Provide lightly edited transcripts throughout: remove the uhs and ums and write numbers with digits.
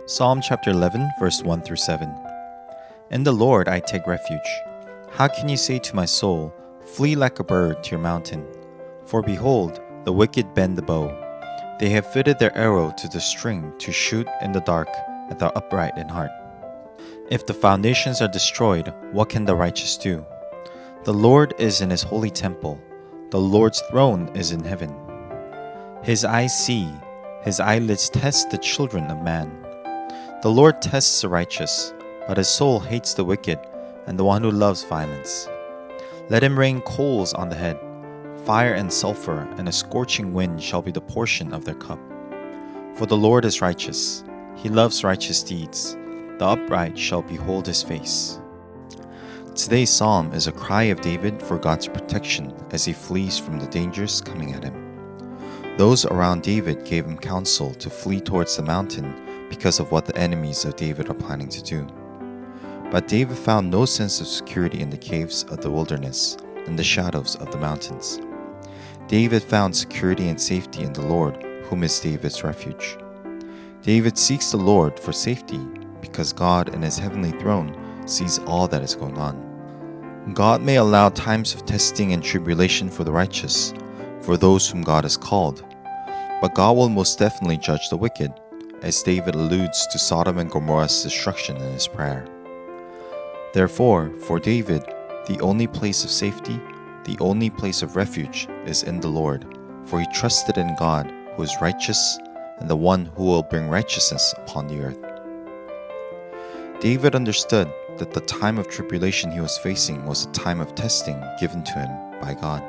Psalm chapter 11, verse 1 through 7. In the Lord I take refuge. How can you say to my soul, flee like a bird to your mountain? For behold, the wicked bend the bow. They have fitted their arrow to the string to shoot in the dark at the upright in heart. If the foundations are destroyed, what can the righteous do? The Lord is in his holy temple. The Lord's throne is in heaven. His eyes see, his eyelids test the children of man. The Lord tests the righteous, but his soul hates the wicked and the one who loves violence. Let him rain coals on the head. Fire and sulfur and a scorching wind shall be the portion of their cup. For the Lord is righteous. He loves righteous deeds. The upright shall behold his face. Today's psalm is a cry of David for God's protection as he flees from the dangers coming at him. Those around David gave him counsel to flee towards the mountain because of what the enemies of David are planning to do. But David found no sense of security in the caves of the wilderness and the shadows of the mountains. David found security and safety in the Lord, whom is David's refuge. David seeks the Lord for safety because God in his heavenly throne sees all that is going on. God may allow times of testing and tribulation for the righteous, for those whom God has called, but God will most definitely judge the wicked, as David alludes to Sodom and Gomorrah's destruction in his prayer. Therefore, for David, the only place of safety, the only place of refuge is in the Lord, for he trusted in God, who is righteous, and the one who will bring righteousness upon the earth. David understood that the time of tribulation he was facing was a time of testing given to him by God.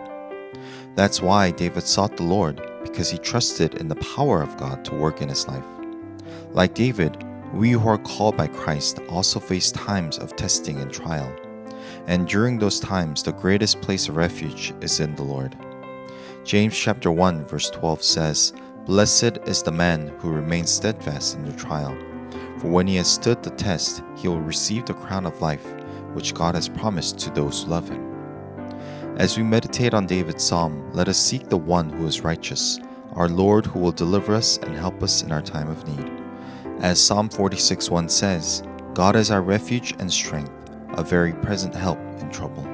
That's why David sought the Lord, because he trusted in the power of God to work in his life. Like David, we who are called by Christ also face times of testing and trial. And during those times, the greatest place of refuge is in the Lord. James chapter 1 verse 12 says, "Blessed is the man who remains steadfast in the trial. For when he has stood the test, he will receive the crown of life, which God has promised to those who love him." As we meditate on David's psalm, let us seek the one who is righteous, our Lord who will deliver us and help us in our time of need. As Psalm 46:1 says, God is our refuge and strength, a very present help in trouble.